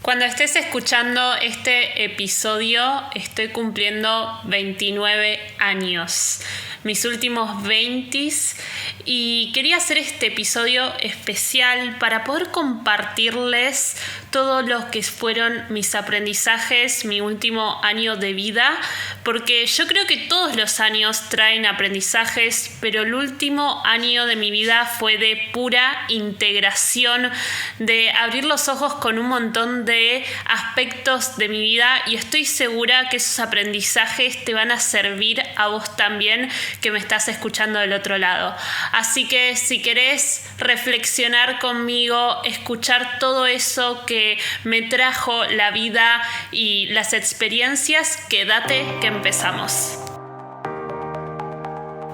Cuando estés escuchando este episodio, estoy cumpliendo 29 años, mis últimos 20, y quería hacer este episodio especial para poder compartirles todo lo que fueron mis aprendizajes, mi último año de vida, porque yo creo que todos los años traen aprendizajes, pero el último año de mi vida fue de pura integración, de abrir los ojos con un montón de aspectos de mi vida, y estoy segura que esos aprendizajes te van a servir a vos también, que me estás escuchando del otro lado. Así que si querés reflexionar conmigo, escuchar todo eso que me trajo la vida y las experiencias, quédate que empezamos.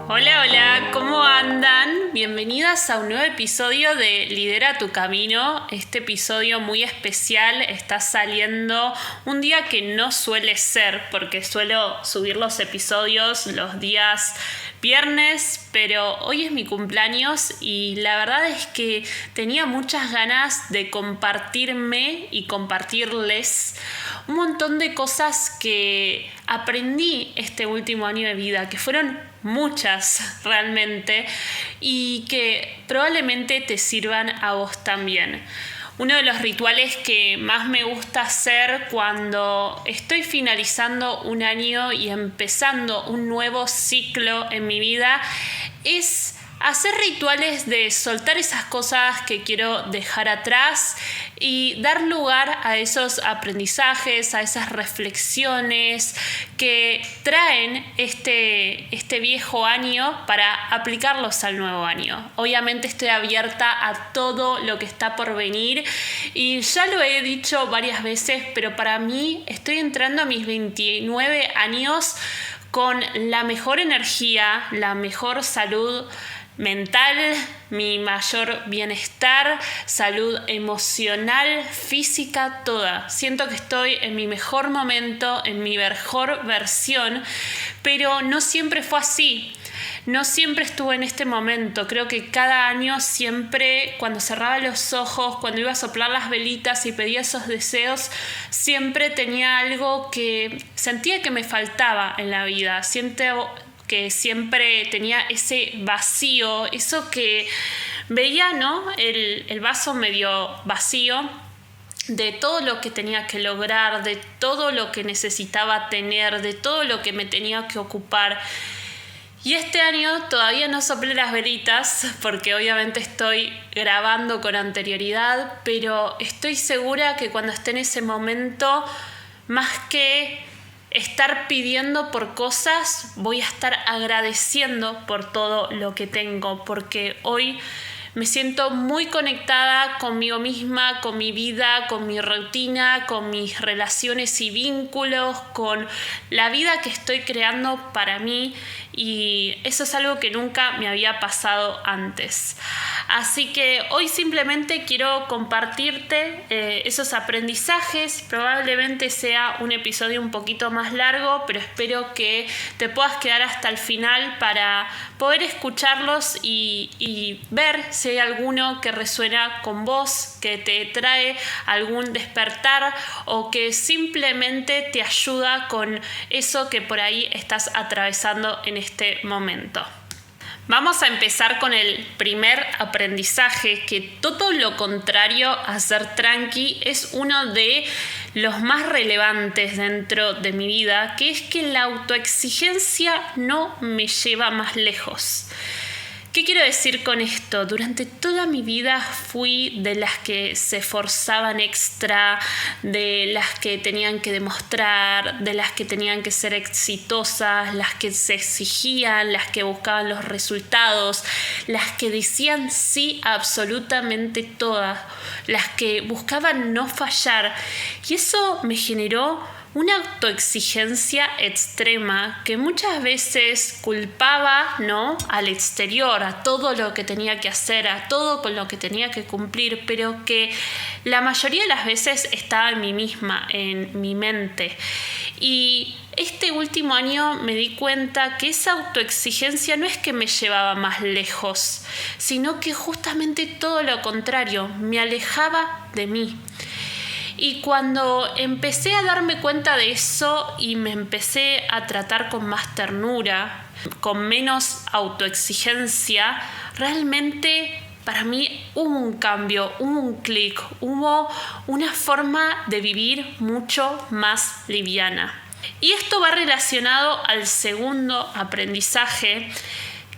Hola, ¿cómo andan? Bienvenidas a un nuevo episodio de Lidera tu Camino. Este episodio muy especial está saliendo un día que no suele ser, porque suelo subir los episodios los días viernes, pero hoy es mi cumpleaños y la verdad es que tenía muchas ganas de compartirme y compartirles un montón de cosas que aprendí este último año de vida, que fueron muchas realmente, y que probablemente te sirvan a vos también. Uno de los rituales que más me gusta hacer cuando estoy finalizando un año y empezando un nuevo ciclo en mi vida es hacer rituales de soltar esas cosas que quiero dejar atrás y dar lugar a esos aprendizajes, a esas reflexiones que traen este viejo año para aplicarlos al nuevo año. Obviamente estoy abierta a todo lo que está por venir y ya lo he dicho varias veces, pero para mí estoy entrando a mis 29 años con la mejor energía, la mejor salud mental, mi mayor bienestar, salud emocional, física, toda. Siento que estoy en mi mejor momento, en mi mejor versión, pero no siempre fue así. No siempre estuve en este momento. Creo que cada año siempre, cuando cerraba los ojos, cuando iba a soplar las velitas y pedía esos deseos, siempre tenía algo que sentía que me faltaba en la vida. Siento que siempre tenía ese vacío, eso que veía, ¿no? El vaso medio vacío de todo lo que tenía que lograr, de todo lo que necesitaba tener, de todo lo que me tenía que ocupar. Y este año todavía no soplé las velitas porque obviamente estoy grabando con anterioridad, pero estoy segura que cuando esté en ese momento, más que estar pidiendo por cosas, voy a estar agradeciendo por todo lo que tengo, porque hoy me siento muy conectada conmigo misma, con mi vida, con mi rutina, con mis relaciones y vínculos, con la vida que estoy creando para mí, y eso es algo que nunca me había pasado antes. Así que hoy simplemente quiero compartirte esos aprendizajes. Probablemente sea un episodio un poquito más largo, pero espero que te puedas quedar hasta el final para poder escucharlos y ver si hay alguno que resuena con vos, que te trae algún despertar o que simplemente te ayuda con eso que por ahí estás atravesando en este momento. Vamos a empezar con el primer aprendizaje, que todo lo contrario a ser tranqui es uno de los más relevantes dentro de mi vida, que es que la autoexigencia no me lleva más lejos. ¿Qué quiero decir con esto? Durante toda mi vida fui de las que se esforzaban extra, de las que tenían que demostrar, de las que tenían que ser exitosas, las que se exigían, las que buscaban los resultados, las que decían sí a absolutamente todas, las que buscaban no fallar. Y eso me generó una autoexigencia extrema que muchas veces culpaba, ¿no?, al exterior, a todo lo que tenía que hacer, a todo con lo que tenía que cumplir, pero que la mayoría de las veces estaba en mí misma, en mi mente. Y este último año me di cuenta que esa autoexigencia no es que me llevaba más lejos, sino que justamente todo lo contrario, me alejaba de mí. Y cuando empecé a darme cuenta de eso y me empecé a tratar con más ternura, con menos autoexigencia, realmente para mí hubo un cambio, hubo un clic, hubo una forma de vivir mucho más liviana. Y esto va relacionado al segundo aprendizaje,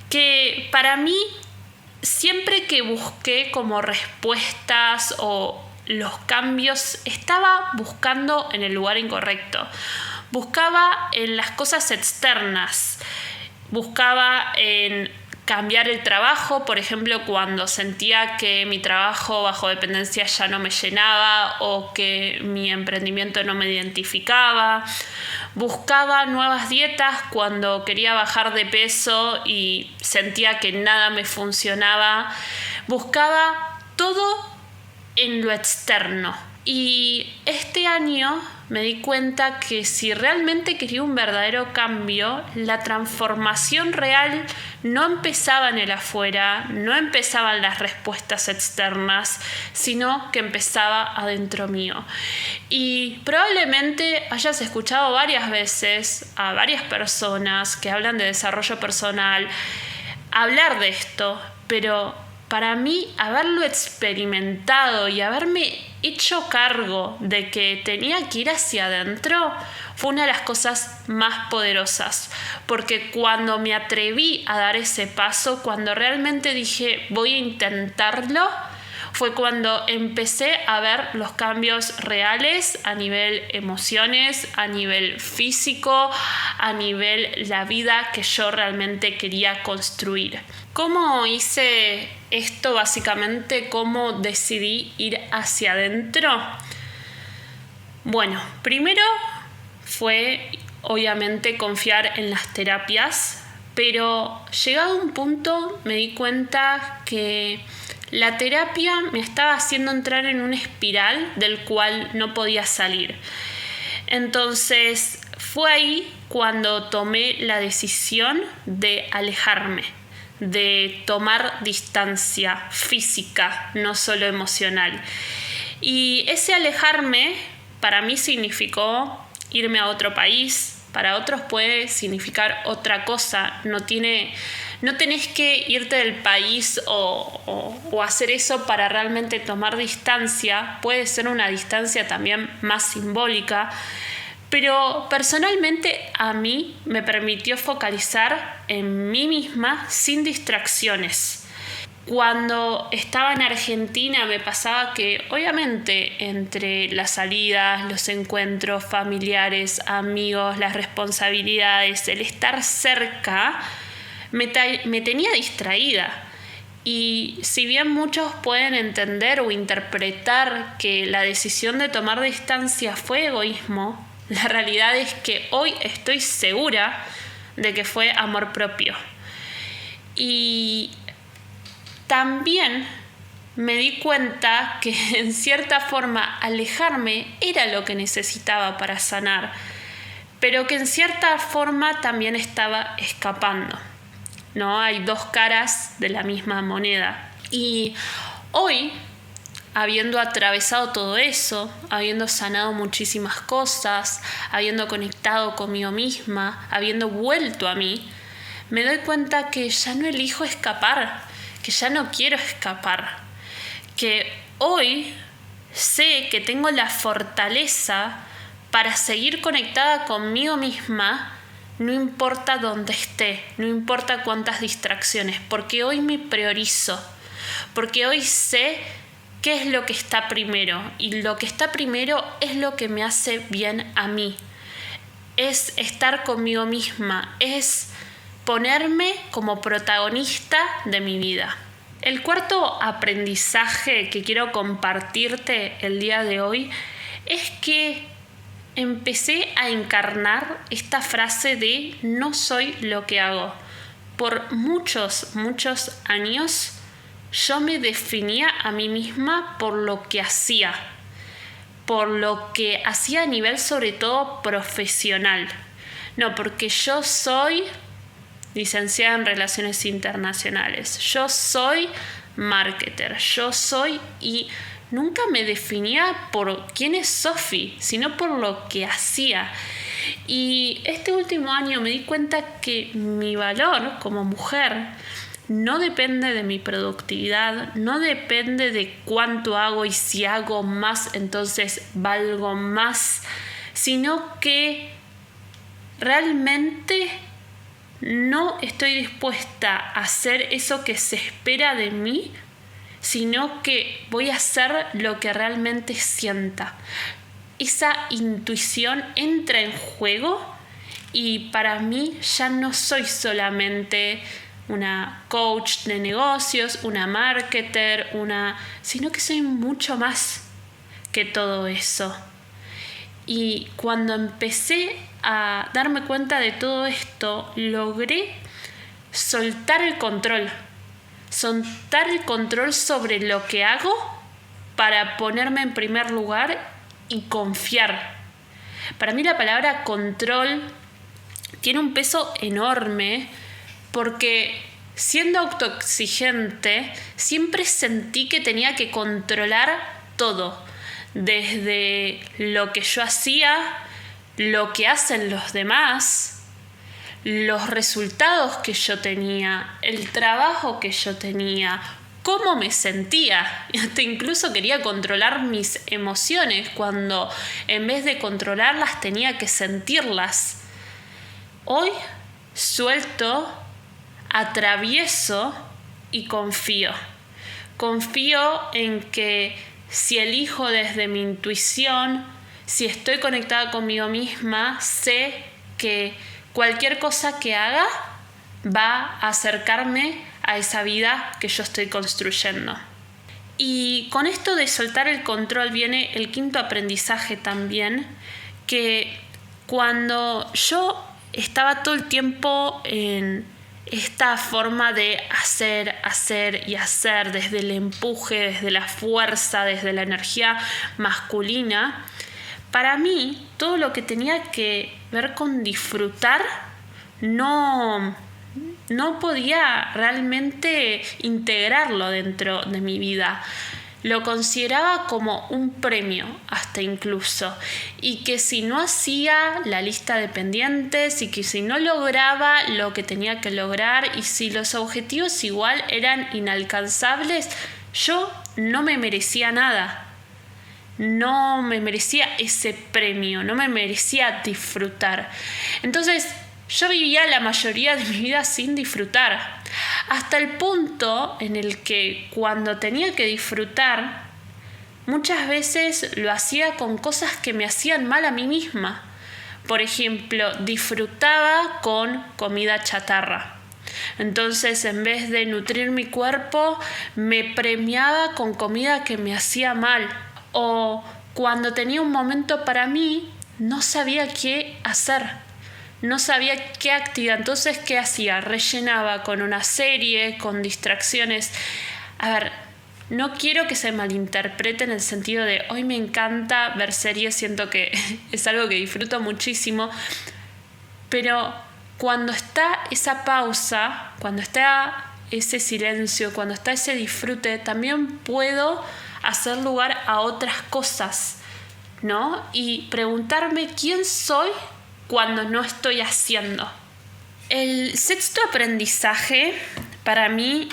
que para mí siempre que busqué como respuestas o los cambios, estaba buscando en el lugar incorrecto. Buscaba en las cosas externas, buscaba en cambiar el trabajo, por ejemplo, cuando sentía que mi trabajo bajo dependencia ya no me llenaba o que mi emprendimiento no me identificaba. Buscaba nuevas dietas cuando quería bajar de peso y sentía que nada me funcionaba. Buscaba todo en lo externo. Y este año me di cuenta que si realmente quería un verdadero cambio, la transformación real no empezaba en el afuera, no empezaban las respuestas externas, sino que empezaba adentro mío. Y probablemente hayas escuchado varias veces a varias personas que hablan de desarrollo personal hablar de esto, pero para mí haberlo experimentado y haberme hecho cargo de que tenía que ir hacia adentro fue una de las cosas más poderosas, porque cuando me atreví a dar ese paso, cuando realmente dije voy a intentarlo, fue cuando empecé a ver los cambios reales a nivel emociones, a nivel físico, a nivel la vida que yo realmente quería construir. ¿Cómo hice esto básicamente? ¿Cómo decidí ir hacia adentro? Bueno, primero fue obviamente confiar en las terapias, pero llegado a un punto me di cuenta que la terapia me estaba haciendo entrar en una espiral del cual no podía salir. Entonces fue ahí cuando tomé la decisión de alejarme, de tomar distancia física, no solo emocional. Y ese alejarme para mí significó irme a otro país. Para otros puede significar otra cosa. No tenés que irte del país o hacer eso para realmente tomar distancia. Puede ser una distancia también más simbólica. Pero personalmente a mí me permitió focalizar en mí misma sin distracciones. Cuando estaba en Argentina me pasaba que obviamente entre las salidas, los encuentros familiares, amigos, las responsabilidades, el estar cerca, me tenía distraída. Y si bien muchos pueden entender o interpretar que la decisión de tomar distancia fue egoísmo, la realidad es que hoy estoy segura de que fue amor propio. Y también me di cuenta que en cierta forma alejarme era lo que necesitaba para sanar, pero que en cierta forma también estaba escapando, ¿no? Hay dos caras de la misma moneda. Y hoy, habiendo atravesado todo eso, habiendo sanado muchísimas cosas, habiendo conectado conmigo misma, habiendo vuelto a mí, me doy cuenta que ya no elijo escapar, que ya no quiero escapar, que hoy sé que tengo la fortaleza para seguir conectada conmigo misma, no importa dónde esté, no importa cuántas distracciones, porque hoy me priorizo, porque hoy sé qué es lo que está primero, y lo que está primero es lo que me hace bien a mí, es estar conmigo misma, es ponerme como protagonista de mi vida. El cuarto aprendizaje que quiero compartirte el día de hoy es que empecé a encarnar esta frase de no soy lo que hago. Por muchos años yo me definía a mí misma por lo que hacía, por lo que hacía a nivel sobre todo profesional. No, porque yo soy licenciada en Relaciones Internacionales, yo soy marketer, yo soy, y nunca me definía por quién es Sofi, sino por lo que hacía. Y este último año me di cuenta que mi valor como mujer no depende de mi productividad, no depende de cuánto hago y si hago más entonces valgo más, sino que realmente no estoy dispuesta a hacer eso que se espera de mí, sino que voy a hacer lo que realmente sienta. Esa intuición entra en juego y para mí ya no soy solamente una coach de negocios, una marketer, sino que soy mucho más que todo eso. Y cuando empecé a darme cuenta de todo esto, logré soltar el control sobre lo que hago para ponerme en primer lugar y confiar. Para mí la palabra control tiene un peso enorme porque siendo autoexigente siempre sentí que tenía que controlar todo, desde lo que yo hacía, lo que hacen los demás, los resultados que yo tenía, el trabajo que yo tenía, cómo me sentía. Hasta incluso quería controlar mis emociones cuando en vez de controlarlas tenía que sentirlas. Hoy suelto, atravieso y confío. Confío en que si elijo desde mi intuición, si estoy conectada conmigo misma, sé que cualquier cosa que haga va a acercarme a esa vida que yo estoy construyendo. Y con esto de soltar el control viene el quinto aprendizaje también, que cuando yo estaba todo el tiempo en esta forma de hacer y hacer, desde el empuje, desde la fuerza, desde la energía masculina, para mí todo lo que tenía que ver con disfrutar no podía realmente integrarlo dentro de mi vida. Lo consideraba como un premio, hasta incluso, y que si no hacía la lista de pendientes y que si no lograba lo que tenía que lograr y si los objetivos igual eran inalcanzables, yo no me merecía nada. No me merecía ese premio, no me merecía disfrutar. Entonces, yo vivía la mayoría de mi vida sin disfrutar, hasta el punto en el que cuando tenía que disfrutar, muchas veces lo hacía con cosas que me hacían mal a mí misma. Por ejemplo, disfrutaba con comida chatarra. Entonces, en vez de nutrir mi cuerpo, me premiaba con comida que me hacía mal. O cuando tenía un momento para mí, no sabía qué hacer. No sabía qué actividad, entonces ¿qué hacía? Rellenaba con una serie, con distracciones. A ver, no quiero que se malinterprete en el sentido de hoy me encanta ver series, siento que es algo que disfruto muchísimo, pero cuando está esa pausa, cuando está ese silencio, cuando está ese disfrute, también puedo hacer lugar a otras cosas, ¿no? Y preguntarme quién soy cuando no estoy haciendo. El sexto aprendizaje para mí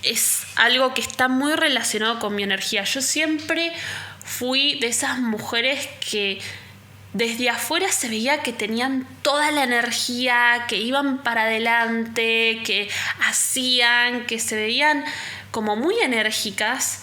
es algo que está muy relacionado con mi energía. Yo siempre fui de esas mujeres que desde afuera se veía que tenían toda la energía, que iban para adelante, que hacían, que se veían como muy enérgicas,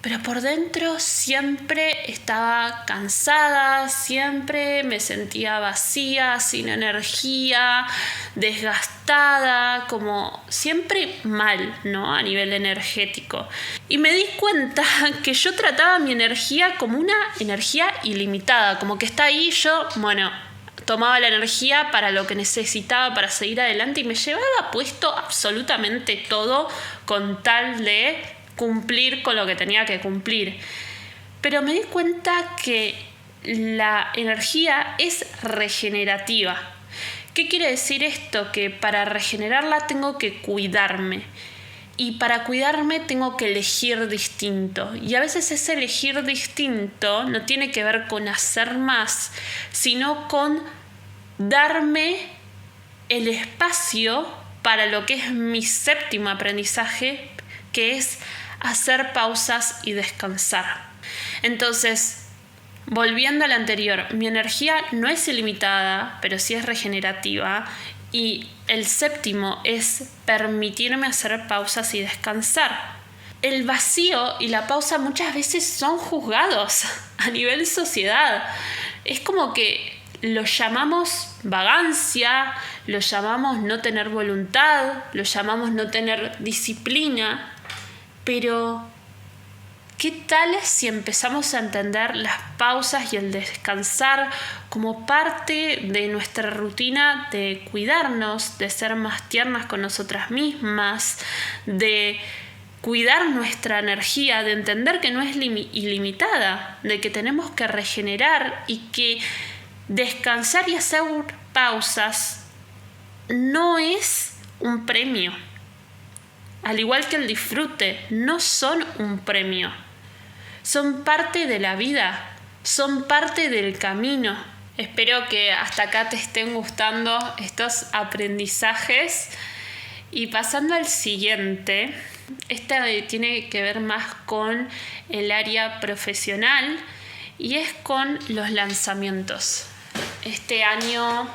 pero por dentro siempre estaba cansada, siempre me sentía vacía, sin energía, desgastada, como siempre mal, ¿no? A nivel energético. Y me di cuenta que yo trataba mi energía como una energía ilimitada, como que está ahí, yo, tomaba la energía para lo que necesitaba para seguir adelante y me llevaba puesto absolutamente todo con tal de cumplir con lo que tenía que cumplir. Pero me di cuenta que la energía es regenerativa. ¿Qué quiere decir esto? Que para regenerarla tengo que cuidarme. Y para cuidarme tengo que elegir distinto. Y a veces ese elegir distinto no tiene que ver con hacer más, sino con darme el espacio para lo que es mi séptimo aprendizaje, que es hacer pausas y descansar. Entonces, volviendo al anterior, mi energía no es ilimitada, pero sí es regenerativa. Y el séptimo es permitirme hacer pausas y descansar. El vacío y la pausa muchas veces son juzgados a nivel sociedad. Es como que lo llamamos vagancia, lo llamamos no tener voluntad, lo llamamos no tener disciplina. Pero ¿qué tal si empezamos a entender las pausas y el descansar como parte de nuestra rutina de cuidarnos, de ser más tiernas con nosotras mismas, de cuidar nuestra energía, de entender que no es ilimitada, de que tenemos que regenerar y que descansar y hacer pausas no es un premio? Al igual que el disfrute, no son un premio. Son parte de la vida, son parte del camino. Espero que hasta acá te estén gustando estos aprendizajes. Y pasando al siguiente, este tiene que ver más con el área profesional y es con los lanzamientos. Este año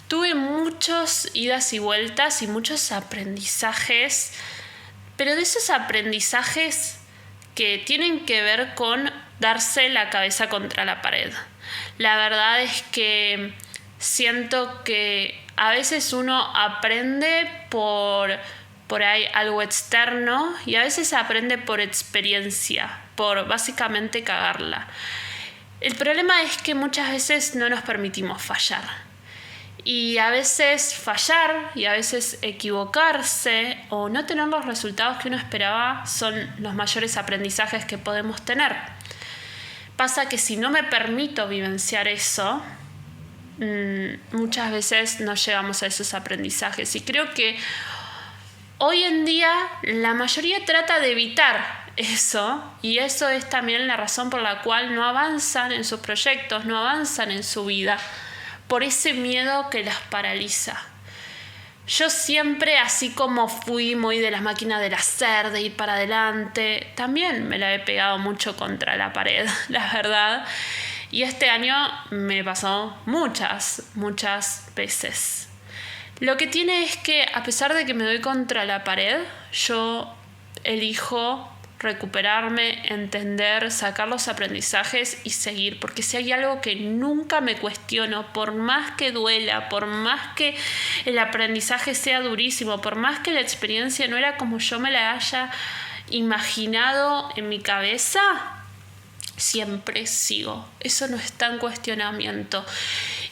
tuve muchas idas y vueltas y muchos aprendizajes, pero de esos aprendizajes que tienen que ver con darse la cabeza contra la pared. La verdad es que siento que a veces uno aprende por ahí algo externo y a veces aprende por experiencia, por básicamente cagarla. El problema es que muchas veces no nos permitimos fallar. Y a veces fallar y a veces equivocarse o no tener los resultados que uno esperaba son los mayores aprendizajes que podemos tener. Pasa que si no me permito vivenciar eso, muchas veces no llegamos a esos aprendizajes. Y creo que hoy en día la mayoría trata de evitar eso, y eso es también la razón por la cual no avanzan en sus proyectos, no avanzan en su vida, por ese miedo que las paraliza. Yo siempre, así como fui muy de las máquinas del hacer, de ir para adelante, también me la he pegado mucho contra la pared, la verdad. Y este año me pasó muchas veces. Lo que tiene es que, a pesar de que me doy contra la pared, yo elijo recuperarme, entender, sacar los aprendizajes y seguir, porque si hay algo que nunca me cuestiono, por más que duela, por más que el aprendizaje sea durísimo, por más que la experiencia no era como yo me la haya imaginado en mi cabeza, siempre sigo. Eso no está en cuestionamiento.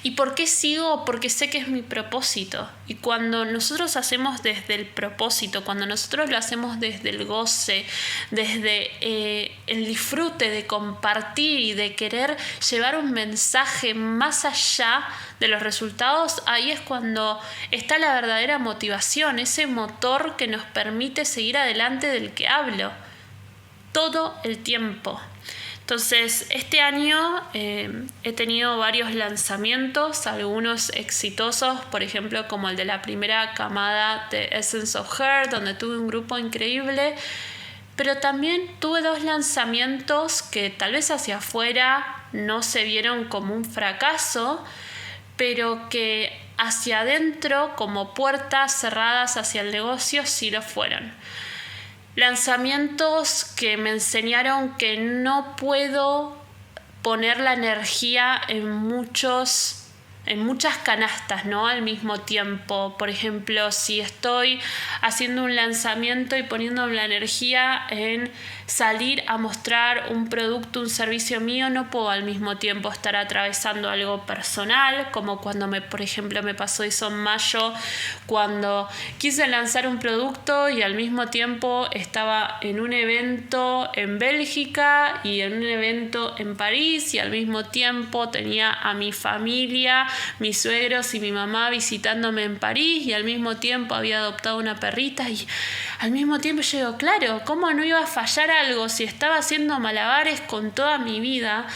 ¿Y por qué sigo? Porque sé que es mi propósito. Y cuando nosotros hacemos desde el propósito, cuando nosotros lo hacemos desde el goce, desde el disfrute de compartir y de querer llevar un mensaje más allá de los resultados, ahí es cuando está la verdadera motivación, ese motor que nos permite seguir adelante, del que hablo todo el tiempo. Entonces, este año he tenido varios lanzamientos, algunos exitosos, por ejemplo, como el de la primera camada de Essence of Her, donde tuve un grupo increíble, pero también tuve 2 lanzamientos que tal vez hacia afuera no se vieron como un fracaso, pero que hacia adentro, como puertas cerradas hacia el negocio, sí lo fueron. Lanzamientos que me enseñaron que no puedo poner la energía en muchas canastas, ¿no? Al mismo tiempo. Por ejemplo, si estoy haciendo un lanzamiento y poniendo la energía en salir a mostrar un producto, un servicio mío, no puedo al mismo tiempo estar atravesando algo personal, como cuando por ejemplo me pasó eso en mayo, cuando quise lanzar un producto y al mismo tiempo estaba en un evento en Bélgica y en un evento en París, y al mismo tiempo tenía a mi familia mis suegros y mi mamá visitándome en París y al mismo tiempo había adoptado una perrita y al mismo tiempo yo digo, claro, ¿cómo no iba a fallar algo si estaba haciendo malabares con toda mi vida?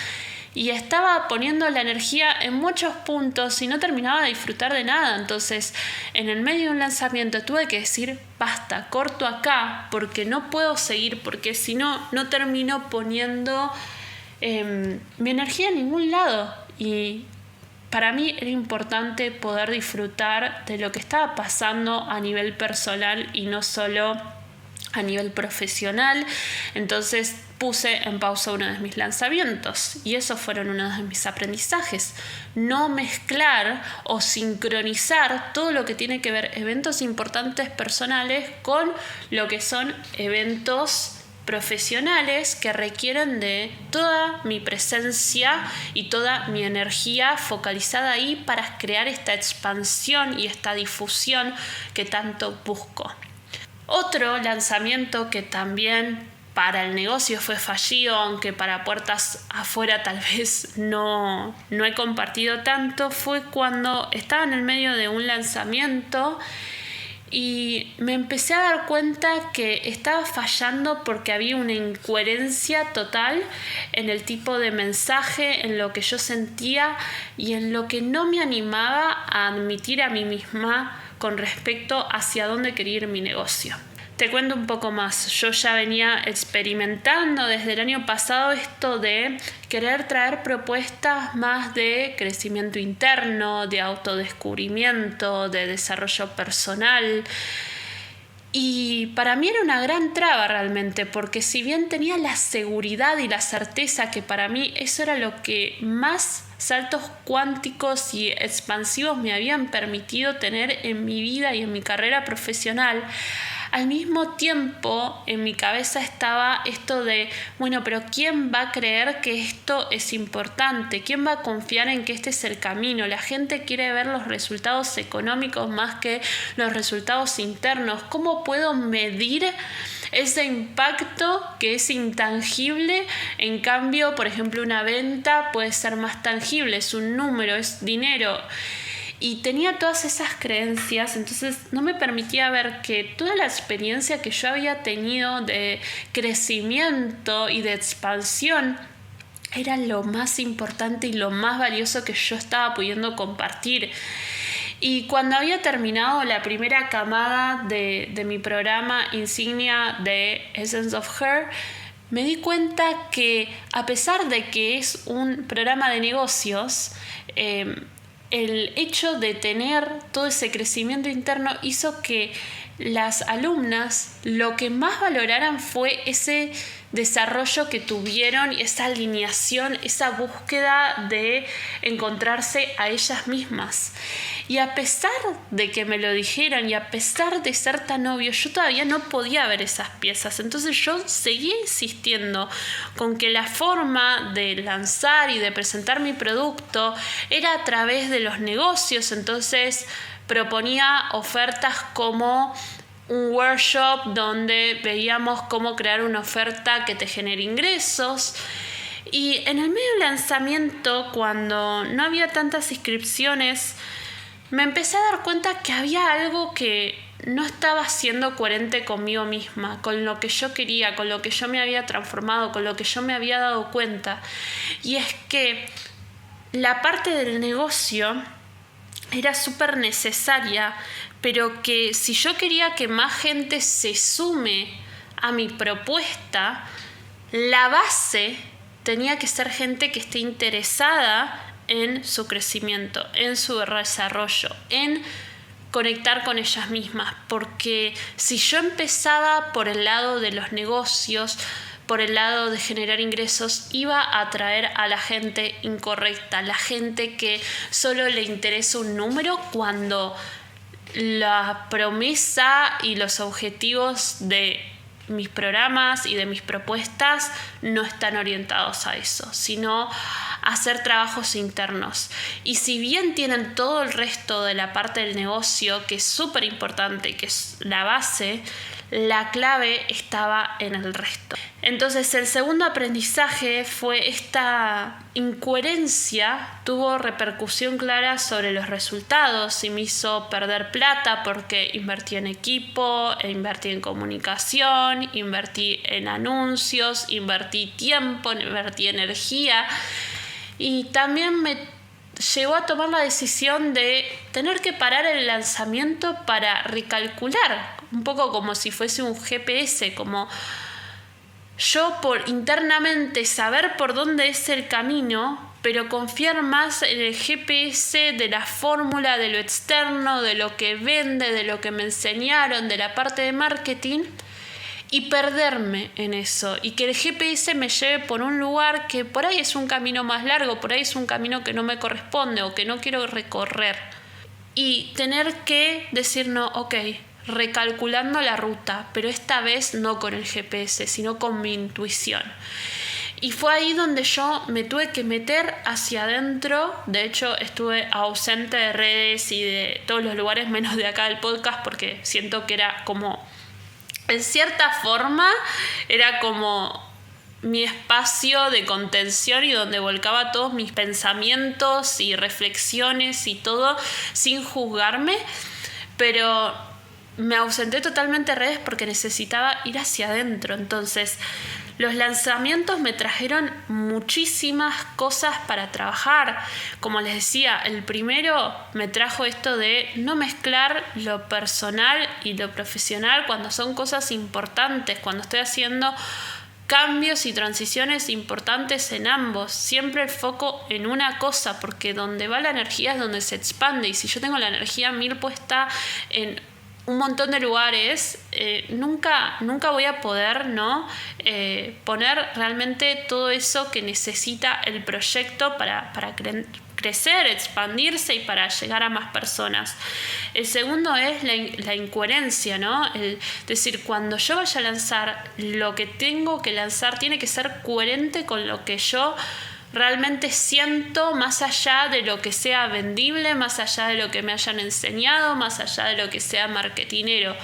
Y estaba poniendo la energía en muchos puntos y no terminaba de disfrutar de nada. Entonces, en el medio de un lanzamiento tuve que decir, basta, corto acá, porque no puedo seguir, porque si no, no termino poniendo mi energía en ningún lado. Y para mí era importante poder disfrutar de lo que estaba pasando a nivel personal y no solo a nivel profesional. Entonces puse en pausa uno de mis lanzamientos y esos fueron uno de mis aprendizajes. No mezclar o sincronizar todo lo que tiene que ver eventos importantes personales con lo que son eventos profesionales que requieren de toda mi presencia y toda mi energía focalizada ahí para crear esta expansión y esta difusión que tanto busco. Otro lanzamiento que también para el negocio fue fallido, aunque para puertas afuera tal vez no he compartido tanto, fue cuando estaba en el medio de un lanzamiento y me empecé a dar cuenta que estaba fallando porque había una incoherencia total en el tipo de mensaje, en lo que yo sentía y en lo que no me animaba a admitir a mí misma con respecto hacia dónde quería ir mi negocio. Te cuento un poco más. Yo ya venía experimentando desde el año pasado esto de querer traer propuestas más de crecimiento interno, de autodescubrimiento, de desarrollo personal. Y para mí era una gran traba realmente, porque si bien tenía la seguridad y la certeza que para mí eso era lo que más saltos cuánticos y expansivos me habían permitido tener en mi vida y en mi carrera profesional, al mismo tiempo en mi cabeza estaba esto de, bueno, pero ¿quién va a creer que esto es importante? ¿Quién va a confiar en que este es el camino? La gente quiere ver los resultados económicos más que los resultados internos. ¿Cómo puedo medir ese impacto que es intangible? En cambio, por ejemplo, una venta puede ser más tangible, es un número, es dinero. Y tenía todas esas creencias, entonces no me permitía ver que toda la experiencia que yo había tenido de crecimiento y de expansión era lo más importante y lo más valioso que yo estaba pudiendo compartir. Y cuando había terminado la primera camada de mi programa insignia de Essence of Her, me di cuenta que a pesar de que es un programa de negocios, el hecho de tener todo ese crecimiento interno hizo que las alumnas lo que más valoraran fue ese desarrollo que tuvieron, esa alineación, esa búsqueda de encontrarse a ellas mismas. Y a pesar de que me lo dijeran y a pesar de ser tan obvio, yo todavía no podía ver esas piezas. Entonces yo seguía insistiendo con que la forma de lanzar y de presentar mi producto era a través de los negocios. Entonces proponía ofertas como un workshop donde veíamos cómo crear una oferta que te genere ingresos. Y en el medio del lanzamiento, cuando no había tantas inscripciones, me empecé a dar cuenta que había algo que no estaba siendo coherente conmigo misma, con lo que yo quería, con lo que yo me había transformado, con lo que yo me había dado cuenta. Y es que la parte del negocio era súper necesaria, pero que si yo quería que más gente se sume a mi propuesta, la base tenía que ser gente que esté interesada en su crecimiento, en su desarrollo, en conectar con ellas mismas, porque si yo empezaba por el lado de los negocios, por el lado de generar ingresos, iba a atraer a la gente incorrecta, la gente que solo le interesa un número cuando la promesa y los objetivos de mis programas y de mis propuestas no están orientados a eso, sino a hacer trabajos internos. Y si bien tienen todo el resto de la parte del negocio, que es súper importante, que es la base, la clave estaba en el resto. Entonces el segundo aprendizaje fue esta incoherencia, tuvo repercusión clara sobre los resultados y me hizo perder plata porque invertí en equipo, invertí en comunicación, invertí en anuncios, invertí tiempo, invertí energía y también me llegó a tomar la decisión de tener que parar el lanzamiento para recalcular, un poco como si fuese un GPS, como yo por internamente saber por dónde es el camino, pero confiar más en el GPS de la fórmula, de lo externo, de lo que vende, de lo que me enseñaron, de la parte de marketing, y perderme en eso y que el GPS me lleve por un lugar que por ahí es un camino más largo, por ahí es un camino que no me corresponde o que no quiero recorrer y tener que decir no, ok, recalculando la ruta, pero esta vez no con el GPS sino con mi intuición. Y fue ahí donde yo me tuve que meter hacia adentro. De hecho, estuve ausente de redes y de todos los lugares menos de acá del podcast porque siento que era como, en cierta forma, era como mi espacio de contención y donde volcaba todos mis pensamientos y reflexiones y todo sin juzgarme, pero me ausenté totalmente de redes porque necesitaba ir hacia adentro. Entonces, los lanzamientos me trajeron muchísimas cosas para trabajar. Como les decía, el primero me trajo esto de no mezclar lo personal y lo profesional cuando son cosas importantes, cuando estoy haciendo cambios y transiciones importantes en ambos. Siempre el foco en una cosa, porque donde va la energía es donde se expande. Y si yo tengo la energía 1000 puesta en un montón de lugares, nunca voy a poder, ¿no? Poner realmente todo eso que necesita el proyecto para crecer, expandirse y para llegar a más personas. El segundo es la incoherencia, ¿no? Es decir, cuando yo vaya a lanzar, lo que tengo que lanzar tiene que ser coherente con lo que yo realmente siento, más allá de lo que sea vendible, más allá de lo que me hayan enseñado, más allá de lo que sea marketinero.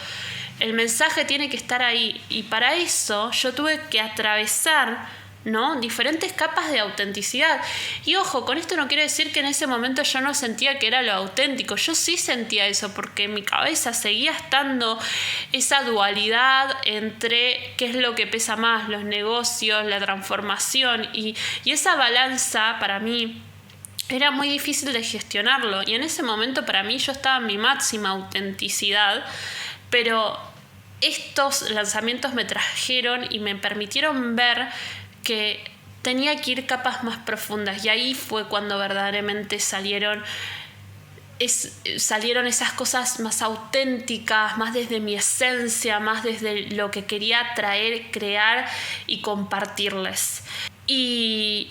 El mensaje tiene que estar ahí y para eso yo tuve que atravesar, ¿no?, diferentes capas de autenticidad. Y ojo, con esto no quiero decir que en ese momento yo no sentía que era lo auténtico. Yo sí sentía eso porque en mi cabeza seguía estando esa dualidad entre qué es lo que pesa más, los negocios, la transformación y esa balanza para mí era muy difícil de gestionarlo. Y en ese momento para mí yo estaba en mi máxima autenticidad, pero estos lanzamientos me trajeron y me permitieron ver que tenía que ir capas más profundas y ahí fue cuando verdaderamente salieron esas cosas más auténticas, más desde mi esencia, más desde lo que quería traer, crear y compartirles. Y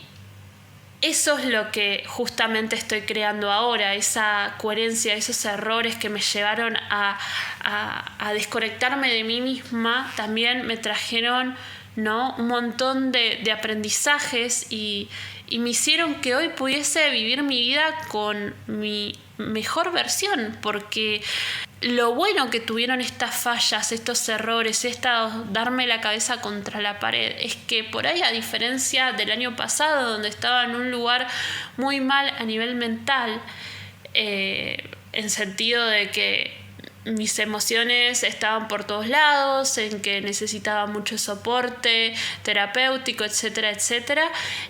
eso es lo que justamente estoy creando ahora, esa coherencia, esos errores que me llevaron a desconectarme de mí misma, también me trajeron, ¿no?, un montón de aprendizajes y me hicieron que hoy pudiese vivir mi vida con mi mejor versión, porque lo bueno que tuvieron estas fallas, estos errores, darme la cabeza contra la pared, es que por ahí, a diferencia del año pasado, donde estaba en un lugar muy mal a nivel mental, en sentido de que mis emociones estaban por todos lados, en que necesitaba mucho soporte terapéutico, etcétera, etcétera.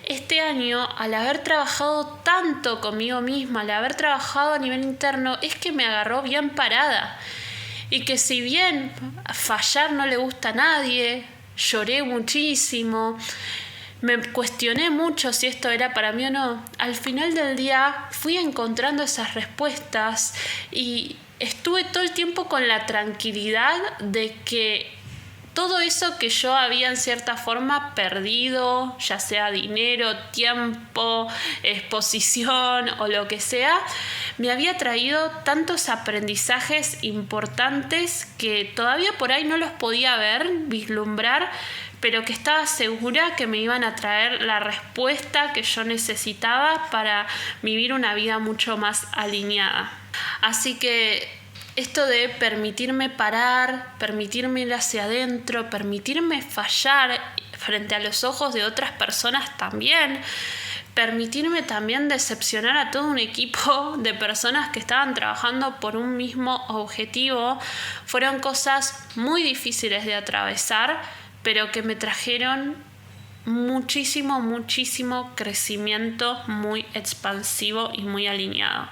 Este año, al haber trabajado tanto conmigo misma, al haber trabajado a nivel interno, es que me agarró bien parada. Y que si bien fallar no le gusta a nadie, lloré muchísimo, me cuestioné mucho si esto era para mí o no, al final del día fui encontrando esas respuestas y estuve todo el tiempo con la tranquilidad de que todo eso que yo había en cierta forma perdido, ya sea dinero, tiempo, exposición o lo que sea, me había traído tantos aprendizajes importantes que todavía por ahí no los podía ver, vislumbrar, pero que estaba segura que me iban a traer la respuesta que yo necesitaba para vivir una vida mucho más alineada. Así que Esto de permitirme parar, permitirme ir hacia adentro, permitirme fallar frente a los ojos de otras personas también, permitirme también decepcionar a todo un equipo de personas que estaban trabajando por un mismo objetivo, fueron cosas muy difíciles de atravesar, pero que me trajeron muchísimo crecimiento muy expansivo y muy alineado.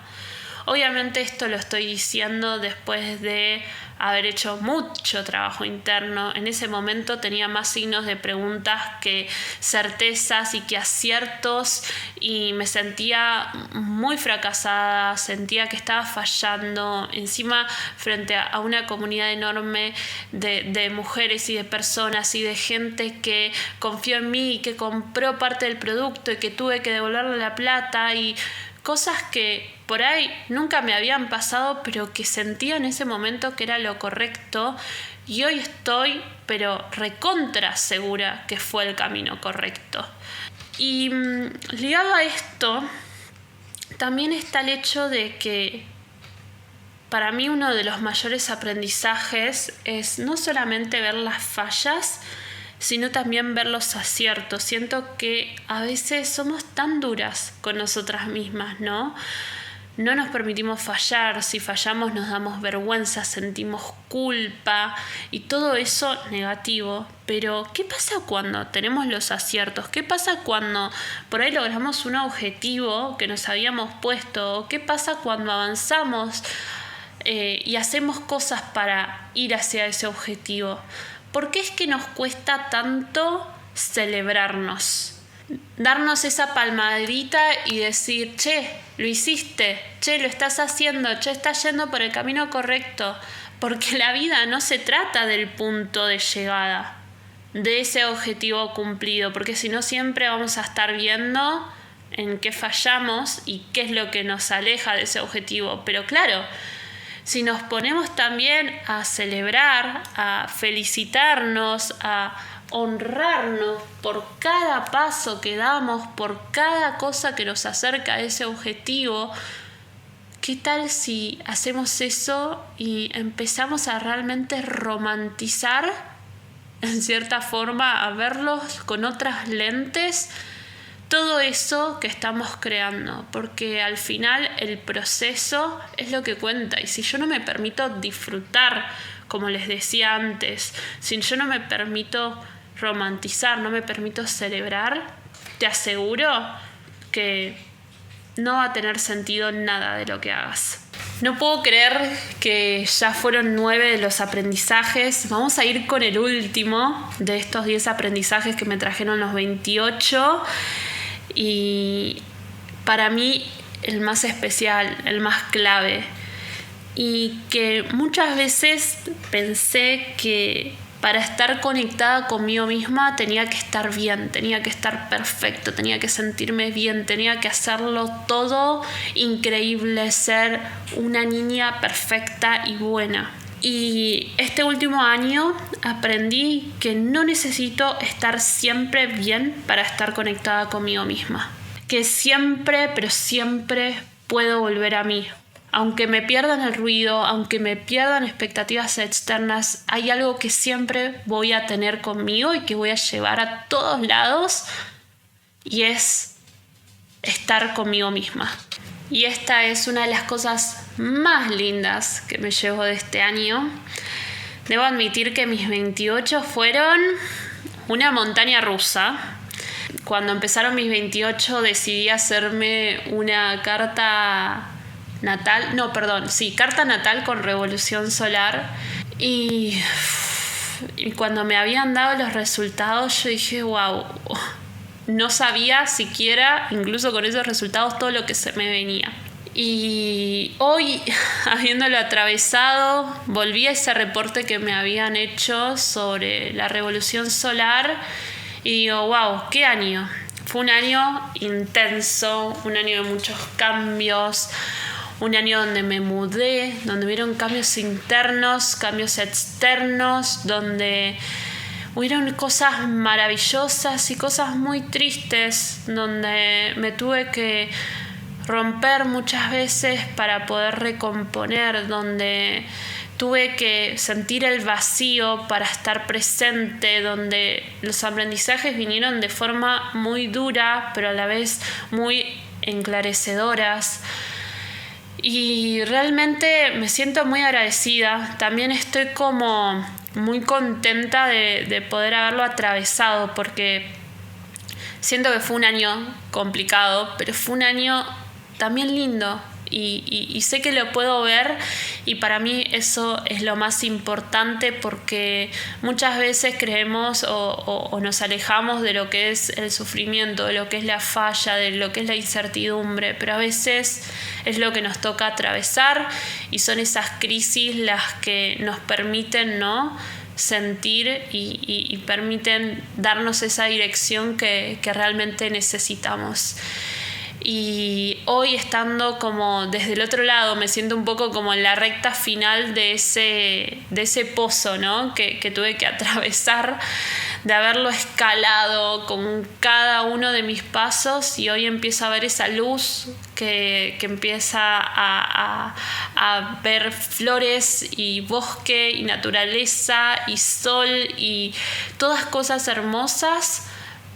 Obviamente esto lo estoy diciendo después de haber hecho mucho trabajo interno. En ese momento tenía más signos de preguntas que certezas y que aciertos, y me sentía muy fracasada, sentía que estaba fallando, encima frente a una comunidad enorme de mujeres y de personas y de gente que confió en mí y que compró parte del producto y que tuve que devolverle la plata, y cosas que por ahí nunca me habían pasado, pero que sentía en ese momento que era lo correcto, y hoy estoy, pero recontra segura que fue el camino correcto. Y ligado a esto, también está el hecho de que para mí uno de los mayores aprendizajes es no solamente ver las fallas, sino también ver los aciertos. Siento que a veces somos tan duras con nosotras mismas, ¿no? No nos permitimos fallar, si fallamos nos damos vergüenza, sentimos culpa y todo eso negativo. Pero ¿qué pasa cuando tenemos los aciertos? ¿Qué pasa cuando por ahí logramos un objetivo que nos habíamos puesto? ¿Qué pasa cuando avanzamos y hacemos cosas para ir hacia ese objetivo? ¿Por qué es que nos cuesta tanto celebrarnos? Darnos esa palmadita y decir, che, lo hiciste, che, lo estás haciendo, che, estás yendo por el camino correcto. Porque la vida no se trata del punto de llegada, de ese objetivo cumplido, porque si no siempre vamos a estar viendo en qué fallamos y qué es lo que nos aleja de ese objetivo. Pero claro, si nos ponemos también a celebrar, a felicitarnos, a honrarnos por cada paso que damos, por cada cosa que nos acerca a ese objetivo, ¿qué tal si hacemos eso y empezamos a realmente romantizar, en cierta forma, a verlos con otras lentes? Todo eso que estamos creando, porque al final el proceso es lo que cuenta, y si yo no me permito disfrutar, como les decía antes, si yo no me permito romantizar, no me permito celebrar, te aseguro que no va a tener sentido nada de lo que hagas. No puedo creer que ya fueron 9 de los aprendizajes. Vamos a ir con el último de estos 10 aprendizajes que me trajeron los 28. Y para mí el más especial, el más clave, y que muchas veces pensé que para estar conectada conmigo misma tenía que estar bien, tenía que estar perfecto, tenía que sentirme bien, tenía que hacerlo todo increíble, ser una niña perfecta y buena. Y este último año aprendí que no necesito estar siempre bien para estar conectada conmigo misma. Que siempre, pero siempre puedo volver a mí. Aunque me pierdan el ruido, aunque me pierdan expectativas externas, hay algo que siempre voy a tener conmigo y que voy a llevar a todos lados, y es estar conmigo misma. Y esta es una de las cosas más lindas que me llevo de este año. Debo admitir que mis 28 fueron una montaña rusa. Cuando empezaron mis 28 decidí hacerme una carta natal. Carta natal con revolución solar. Y cuando me habían dado los resultados yo dije, wow, no sabía siquiera, incluso con esos resultados, todo lo que se me venía. Y hoy, habiéndolo atravesado, volví a ese reporte que me habían hecho sobre la revolución solar y digo, wow, qué año. Fue un año intenso, un año de muchos cambios, un año donde me mudé, donde hubieron cambios internos, cambios externos, donde hubieron cosas maravillosas y cosas muy tristes, donde me tuve que romper muchas veces para poder recomponer, donde tuve que sentir el vacío para estar presente, donde los aprendizajes vinieron de forma muy dura, pero a la vez muy enclarecedoras. Y realmente me siento muy agradecida. También estoy como muy contenta de poder haberlo atravesado, porque siento que fue un año complicado, pero fue un año también lindo. Y sé que lo puedo ver, y para mí eso es lo más importante, porque muchas veces creemos o nos alejamos de lo que es el sufrimiento, de lo que es la falla, de lo que es la incertidumbre, pero a veces es lo que nos toca atravesar, y son esas crisis las que nos permiten, ¿no?, sentir y permiten darnos esa dirección que realmente necesitamos. Y hoy, estando como desde el otro lado, me siento un poco como en la recta final de ese pozo, ¿no?, que tuve que atravesar, de haberlo escalado con cada uno de mis pasos, y hoy empiezo a ver esa luz que empieza a ver flores y bosque y naturaleza y sol y todas cosas hermosas,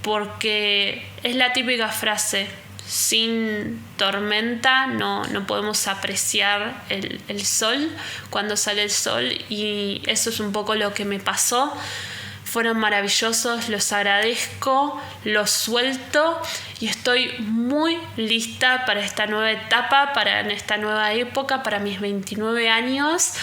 porque es la típica frase: sin tormenta no podemos apreciar el sol, cuando sale el sol, y eso es un poco lo que me pasó. Fueron maravillosos, los agradezco, los suelto, y estoy muy lista para esta nueva etapa, para esta nueva época, para mis 29 años.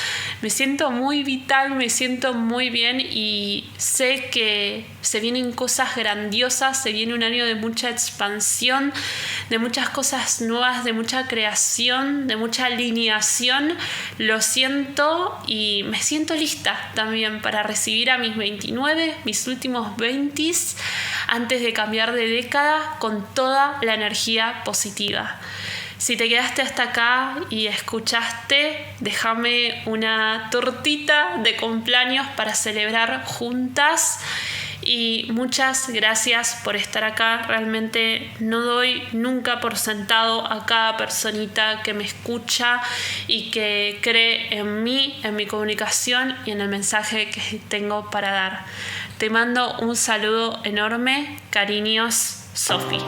Me siento muy vital, me siento muy bien, y sé que se vienen cosas grandiosas, se viene un año de mucha expansión, de muchas cosas nuevas, de mucha creación, de mucha alineación. Lo siento, y me siento lista también para recibir a mis 29, mis últimos 20s, antes de cambiar de década, con toda la energía positiva. Si te quedaste hasta acá y escuchaste, déjame una tortita de cumpleaños para celebrar juntas. Y muchas gracias por estar acá. Realmente no doy nunca por sentado a cada personita que me escucha y que cree en mí, en mi comunicación y en el mensaje que tengo para dar. Te mando un saludo enorme. Cariños, Sofi.